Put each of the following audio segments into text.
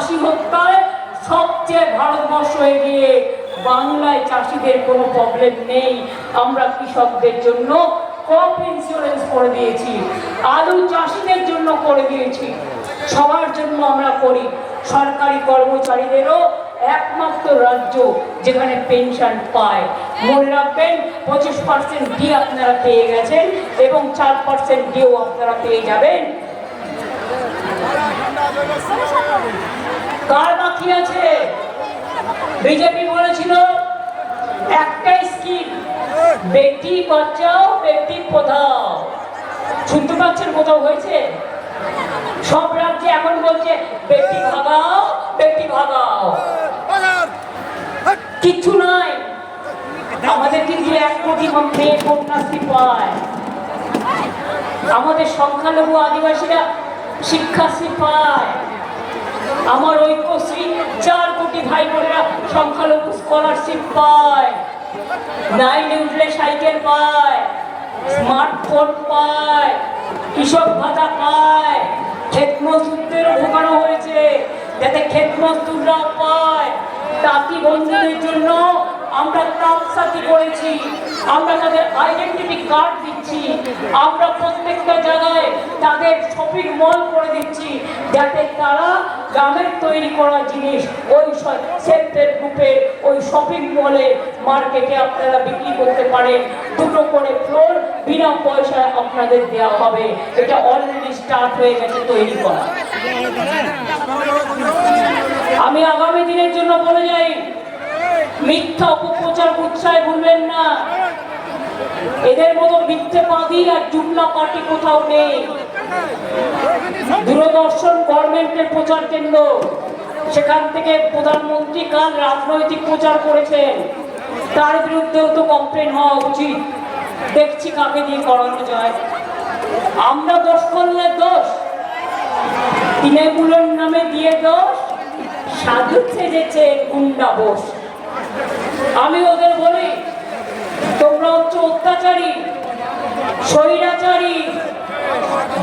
চাষি হত্যায় সবচেয়ে ভারতবর্ষ এগিয়ে। বাংলায় চাষিদের কোনো প্রবলেম নেই। আমরা কৃষকদের জন্য ক্রপ ইন্স্যুরেন্স করে দিয়েছি, আলু চাষিদের জন্য করে দিয়েছি, সবার জন্য আমরা করি। সরকারি কর্মচারীদেরও একমাত্র রাজ্য যেখানে পেনশন পায়। মনে রাখবেন 25% ডি আপনারা পেয়ে গেছেন এবং 4% ডিও আপনারা পেয়ে যাবেন। কার বাকি আছে? বিজেপি বলেছিল একটাই স্কিম, বেটি বাঁচাও বেটি পড়াও। শুনতে পাচ্ছেন কোথাও হয়েছে? সব রাজ্যে এখন বলছে বেটি ভাগাও বেটি ভাগাও। কিছু নাই। আমাদের কিন্তু 1 কোটি মেয়ে কন্যাশ্রী পায়, আমাদের সংখ্যালঘু আদিবাসীরা শিক্ষাশ্রী পায়, আমার ঐক্যশ্রী 4 কোটি ভাই বোনেরা সংখ্যালঘু স্কলারশিপ পায়, 9 উঠলে সাইকেল পায়, স্মার্টফোন পায়, কৃষক ভাতা পায়, ক্ষেত মজদুরদেরও ঢোকানো হয়েছে যাতে ক্ষেত মজদুররাও পায়। তাঁতি বন্ধুদের জন্য আমরা তাঁত সাথী করেছি, আমরা তাদের আইডেন্টিটি কার্ড দিচ্ছি, আমরা প্রত্যেকটা জায়গায় তাদের শপিং মল করে দিচ্ছি যাতে তারা গ্রামের তৈরি করা জিনিস ওই সেলফ হেল্প গ্রুপে ওই শপিং মলে মার্কেটে আপনারা বিক্রি করতে পারেন। 2টো করে ফ্লোর বিনা পয়সায় আপনাদের দেওয়া হবে। এটা অলরেডি স্টার্ট হয়ে গেছে তৈরি করা। আমি আগামী দিনের জন্য বলে যাই, মিথ্যা অপপ্রচার উৎসাহে ভুলবেন না। এদের মতো মিথ্যেবাদী আর জুমলা পার্টি কোথাও নেই। দূরদর্শন গভর্নমেন্টের প্রচার কেন্দ্র, সেখান থেকে প্রধানমন্ত্রী কাল রাজনৈতিক প্রচার করেছেন, তার বিরুদ্ধেও তো কমপ্লেন হওয়া উচিত। দেখছি কাকে দিয়ে করানো যায়। আমরা দোষ করলে দোষ, তৃণমূলের নামে দিয়ে দোষ, সাধু সেজেছে গুন্ডা বোস। আমি ওদের বলি তোমরা হচ্ছে অত্যাচারী, স্বৈরাচারী,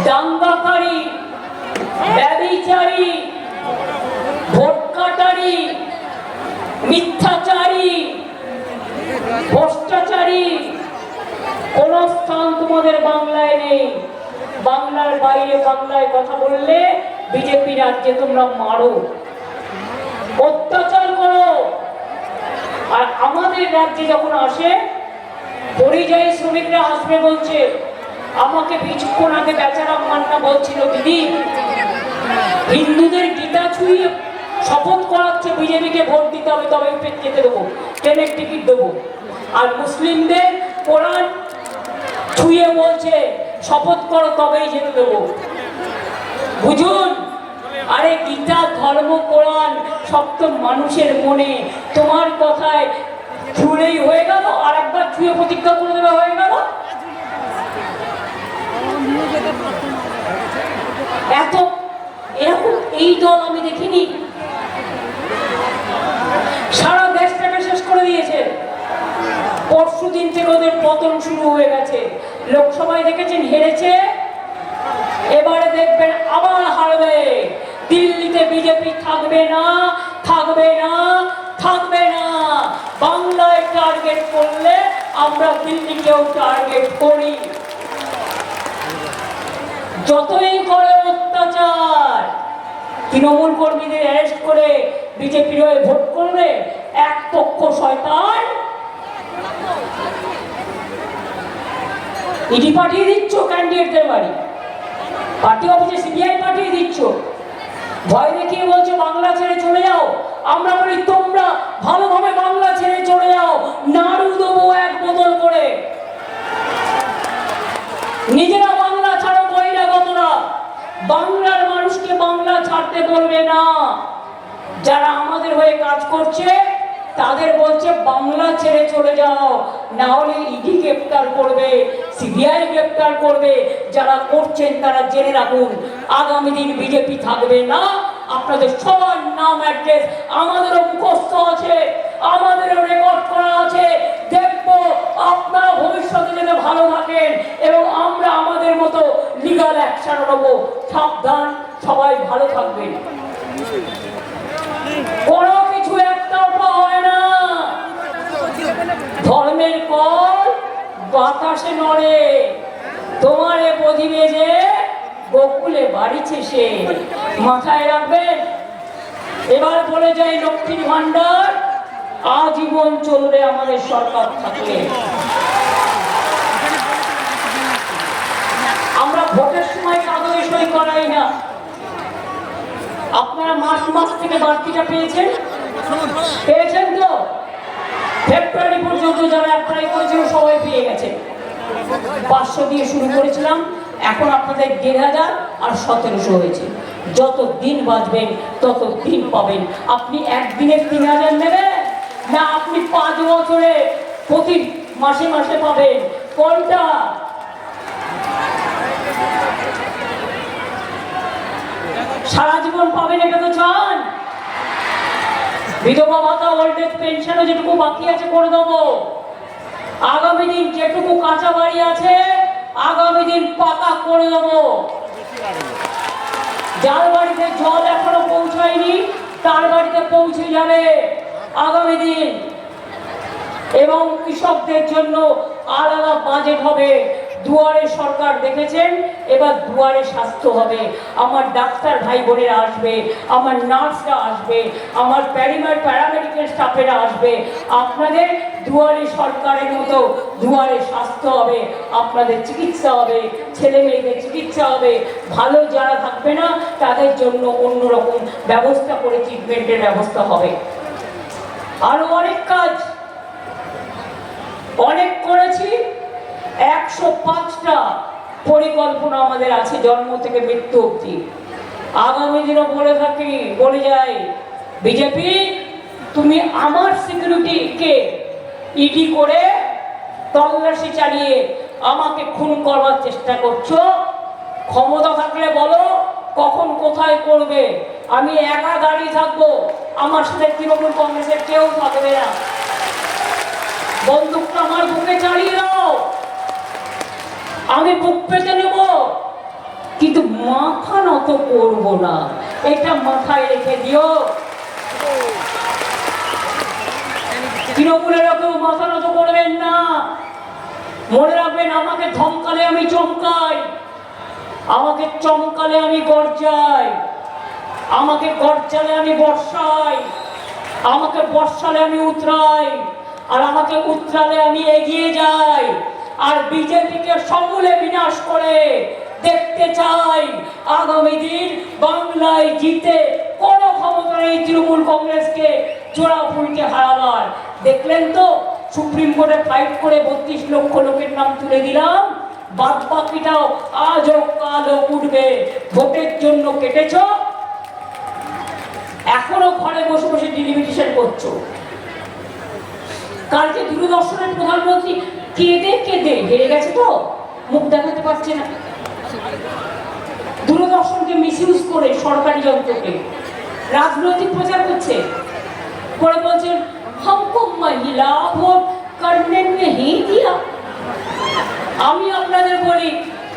দাঙ্গাকারী, ব্যভিচারী, ভোটকাটারি, মিথ্যাচারী, ভ্রষ্টাচারী। কোন স্থান তোমাদের বাংলায় নেই। বাংলার বাইরে বাংলায় কথা বললে বিজেপি রাজ্যে তোমরা মারো, অত্যাচার করো। আর আমাদের রাজ্যে যখন আসে পরিযায়ী শ্রমিকরা আসবে বলছে, আমাকে কিছুক্ষণ আগে বেচারা মান্না বলছিল দিদি হিন্দুদের গীতা ছুঁয়ে শপথ করাচ্ছে বিজেপিকে ভোট দিতে হবে তবে পেট খেতে দেবো, ট্রেনের টিকিট দেবো। আর মুসলিমদের কোরআন ছুঁয়ে বলছে শপথ করো তবেই যেতে দেবো। বুঝুন, আরে গীতা ধর্ম কোরআন সব তো মানুষের মনে। তোমার কথায় ছুঁড়েই হয়ে গেল, আর একবার ছুঁয়ে প্রতিজ্ঞা করে দেওয়া হয়ে গেল। এরকম এই দল আমি দেখিনি। সারা দেশটাকে শেষ করে দিয়েছে। পরশুদিন থেকে ওদের পতন শুরু হয়ে গেছে। লোকসভায় দেখেছেন হেরেছে, এবারে দেখবেন আবার হারবে। দিল্লিতে বিজেপি থাকবে না, থাকবে না, থাকবে না। বাংলায় টার্গেট করলে আমরা দিল্লিকেও টার্গেট করি। যতই করে অত্যাচার, তৃণমূল কর্মীদের অ্যারেস্ট করে বিজেপির হয়ে ভোট করবে, এক পক্ষ শয়তান। ইডি পাঠিয়ে দিচ্ছ ক্যান্ডিডেটদের বাড়ি, পার্টি অফিসে সিবিআই পাঠিয়ে দিচ্ছ, ভয় দেখিয়ে বলছো বাংলা ছেড়ে চলে যাও। আমরা বলি তোমরা ভালোভাবে বাংলা ছেড়ে চলে যাও, নাড়ু দেবো 1 বোতল করে। নিজেরা বাংলা ছাড়ো, বহিরাগতরা বাংলার মানুষকে বাংলা ছাড়তে বলবে না। যারা আমাদের হয়ে কাজ করছে তাদের বলছে বাংলা ছেড়ে চলে যাও, না হলে ইডি গ্রেপ্তার করবে, সিবিআই গ্রেপ্তার করবে। যারা করছেন তারা জেনে রাখুন, আগামী দিন বিজেপি থাকবে না। আপনাদের সবার নাম অ্যাড্রেস আমাদেরও মুখস্থ আছে, আমাদেরও রেকর্ড করা আছে। দেখবো আপনারা ভবিষ্যতে যেন ভালো থাকেন এবং আমরা আমাদের মতো লিগাল অ্যাকশন নেবো। সাবধান, সবাই ভালো থাকবেন। বাতাসে নড়ে, তোমারে বধিবে যে গোকুলে বাড়িছে সে। মাথায় রাখবেন। এবার বলে যাই, লক্ষ্মীর ভান্ডার আজীবন চলবে আমাদের সরকার থাকলে। আমরা ভোটের সময় কাগজে সই করাই না। আপনারা মার্চ মাস থেকে বাড়তিটা পেয়েছেন তো? ফেব্রুয়ারি পর্যন্ত যারা অ্যাপ্লাই করেছিল সবাই পেয়ে গেছে। 500 দিয়ে শুরু করেছিলাম, এখন আপনাদের 1500 আর 1700 হয়েছে। যত দিন বাঁচবেন তত দিন পাবেন। আপনি একদিনে 3000 নেবেন না আপনি 5 বছরে প্রতি মাসে মাসে পাবেন? কোনটা? সারা জীবন পাবেন এটা তো চান? বিধবা ভাতা, ওল্ড এজ পেনশনও যেটুকু বাকি আছে করে দেবো। আগামী দিন যেটুকু কাঁচা বাড়ি আছে আগামী দিন পাকা করে দেবো। যার বাড়িতে জল এখনো পৌঁছায়নি তার বাড়িতে পৌঁছে যাবে আগামী দিন। এবং কৃষকদের জন্য আলাদা বাজেট হবে। দুয়ারে সরকার দেখেছেন, এবার দুয়ারে স্বাস্থ্য হবে। আমার ডাক্তার ভাই বোনেরা আসবে, আমার নার্সরা আসবে, আমার প্যারামেডিক্যাল স্টাফেরা আসবে। আপনাদের দুয়ারে সরকারের মতো দুয়ারে স্বাস্থ্য হবে, আপনাদের চিকিৎসা হবে, ছেলে মেয়েদের চিকিৎসা হবে। ভালো যারা থাকবে না তাদের জন্য অন্যরকম ব্যবস্থা করে ট্রিটমেন্টের ব্যবস্থা হবে। আরো অনেক কাজ অনেক করেছি। 105টা পরিকল্পনা আমাদের আছে জন্ম থেকে মৃত্যু অবধি। আগামী দিনও বলে যাই, বিজেপি তুমি আমার সিকিউরিটিকে ইডি করে তল্লাশি চালিয়ে আমাকে খুন করবার চেষ্টা করছো। ক্ষমতা থাকলে বলো কখন কোথায় করবে। আমি একা দাঁড়িয়ে থাকবো, আমার সাথে তৃণমূল কংগ্রেসের কেউ থাকবে না। বন্দুকটা আমার বুকে চালিয়ে দাও, আমি বুক পেতে নেব, কিন্তু মাথা নত করব না। এটা মাথায় রেখে দিও। তৃণমূলের কেউ মাথা নত করবেন না। মনে রাখবেন, আমাকে ধমকালে আমি চমকাই, আমাকে চমকালে আমি গর্জাই, আমাকে গর্জালে আমি বর্ষাই, আমাকে বর্ষালে আমি উতরাই, আর আমাকে উতরালে আমি এগিয়ে যাই। আর বিজেপিকে সমূলে বিনাশ করে দেখতে চাই আগামী দিন বাংলায় জিতে কোনো ক্ষমতা নেই তৃণমূল কংগ্রেসকে জোড়া ফুলকে হারাবার। দেখলেন তো, সুপ্রিম কোর্টে ফাইট করে 32 লক্ষ লোকের নাম তুলে দিলাম। বাদ বাকিটাও আজও কালও উঠবে। ভোটের জন্য কেটেছ, এখনো ঘরে বসে বসে ডিলিমিটেশন করছো। কালকে দূরদর্শনের প্রধানমন্ত্রী কেঁদে কেঁদে হেরে গেছে, তো মুখ দেখাতে পারছে না। দূরদর্শনকে মিসইউজ করে সরকারি যন্ত্রকে রাজনৈতিক প্রচার করছে। পরে বলছেন हमको महिला ভোট करने में ही दिया। আমি আপনাদের বলি,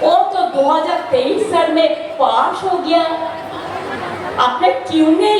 ও তো 2023 साल में पास हो गया, आपने क्यों नहीं